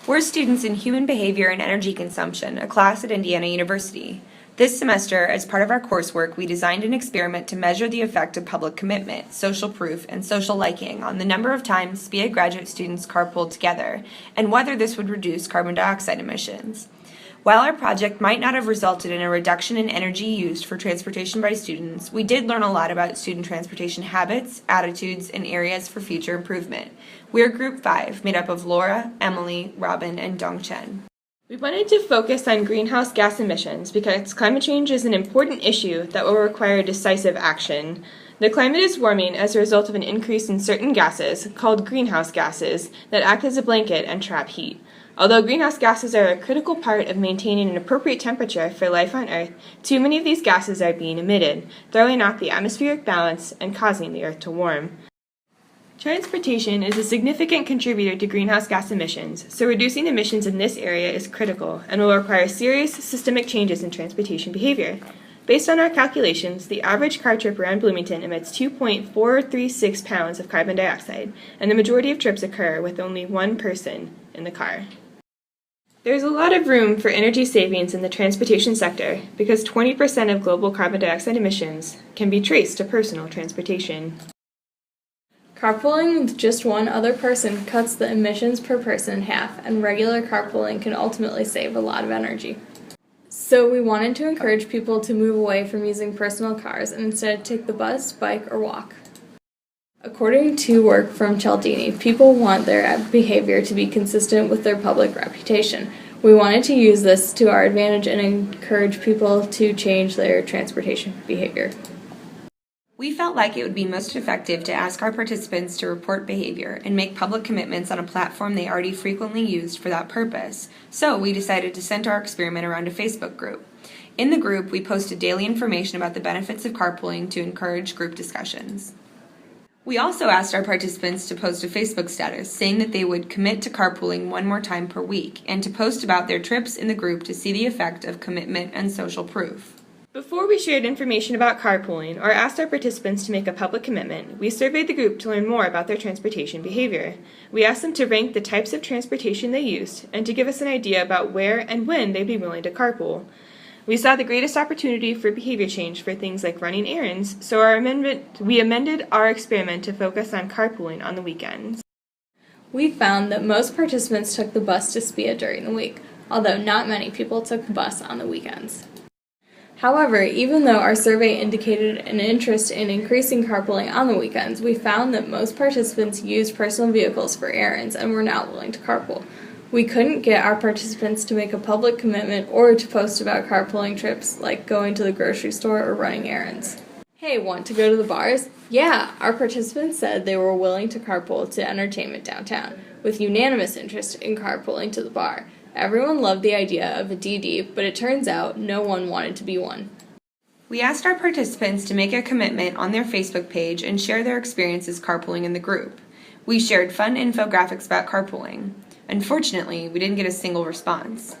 We're students in Human Behavior and Energy Consumption, a class at Indiana University. This semester, as part of our coursework, we designed an experiment to measure the effect of public commitment, social proof, and social liking on the number of times SPEA graduate students carpooled together, and whether this would reduce carbon dioxide emissions. While our project might not have resulted in a reduction in energy used for transportation by students, we did learn a lot about student transportation habits, attitudes, and areas for future improvement. We're Group 5, made up of Laura, Emily, Robin, and Dongchen. We wanted to focus on greenhouse gas emissions because climate change is an important issue that will require decisive action. The climate is warming as a result of an increase in certain gases, called greenhouse gases, that act as a blanket and trap heat. Although greenhouse gases are a critical part of maintaining an appropriate temperature for life on Earth, too many of these gases are being emitted, throwing off the atmospheric balance and causing the Earth to warm. Transportation is a significant contributor to greenhouse gas emissions, so reducing emissions in this area is critical and will require serious systemic changes in transportation behavior. Based on our calculations, the average car trip around Bloomington emits 2.436 pounds of carbon dioxide, and the majority of trips occur with only one person in the car. There is a lot of room for energy savings in the transportation sector because 20% of global carbon dioxide emissions can be traced to personal transportation. Carpooling with just one other person cuts the emissions per person in half, and regular carpooling can ultimately save a lot of energy. So we wanted to encourage people to move away from using personal cars and instead take the bus, bike, or walk. According to work from Cialdini, people want their behavior to be consistent with their public reputation. We wanted to use this to our advantage and encourage people to change their transportation behavior. We felt like it would be most effective to ask our participants to report behavior and make public commitments on a platform they already frequently used for that purpose, so we decided to center our experiment around a Facebook group. In the group, we posted daily information about the benefits of carpooling to encourage group discussions. We also asked our participants to post a Facebook status saying that they would commit to carpooling one more time per week and to post about their trips in the group to see the effect of commitment and social proof. Before we shared information about carpooling or asked our participants to make a public commitment, we surveyed the group to learn more about their transportation behavior. We asked them to rank the types of transportation they used and to give us an idea about where and when they'd be willing to carpool. We saw the greatest opportunity for behavior change for things like running errands, so we amended our experiment to focus on carpooling on the weekends. We found that most participants took the bus to SPEA during the week, although not many people took the bus on the weekends. However, even though our survey indicated an interest in increasing carpooling on the weekends, we found that most participants used personal vehicles for errands and were not willing to carpool. We couldn't get our participants to make a public commitment or to post about carpooling trips like going to the grocery store or running errands. Hey, want to go to the bars? Yeah, our participants said they were willing to carpool to entertainment downtown, with unanimous interest in carpooling to the bar. Everyone loved the idea of a DD, but it turns out no one wanted to be one. We asked our participants to make a commitment on their Facebook page and share their experiences carpooling in the group. We shared fun infographics about carpooling. Unfortunately, we didn't get a single response.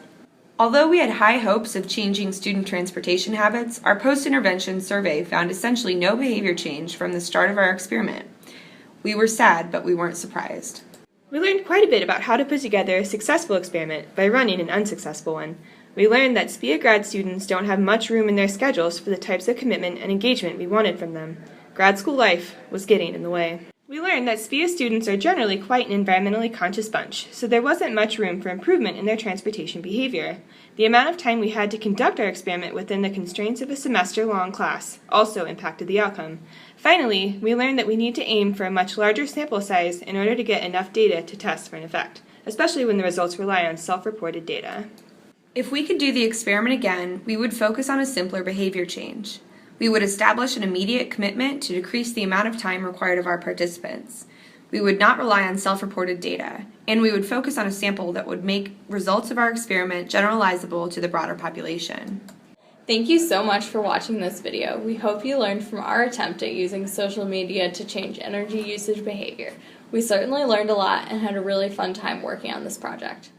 Although we had high hopes of changing student transportation habits, our post-intervention survey found essentially no behavior change from the start of our experiment. We were sad, but we weren't surprised. We learned quite a bit about how to put together a successful experiment by running an unsuccessful one. We learned that SPEA grad students don't have much room in their schedules for the types of commitment and engagement we wanted from them. Grad school life was getting in the way. We learned that SPEA students are generally quite an environmentally conscious bunch, so there wasn't much room for improvement in their transportation behavior. The amount of time we had to conduct our experiment within the constraints of a semester-long class also impacted the outcome. Finally, we learned that we need to aim for a much larger sample size in order to get enough data to test for an effect, especially when the results rely on self-reported data. If we could do the experiment again, we would focus on a simpler behavior change. We would establish an immediate commitment to decrease the amount of time required of our participants. We would not rely on self-reported data, and we would focus on a sample that would make results of our experiment generalizable to the broader population. Thank you so much for watching this video. We hope you learned from our attempt at using social media to change energy usage behavior. We certainly learned a lot and had a really fun time working on this project.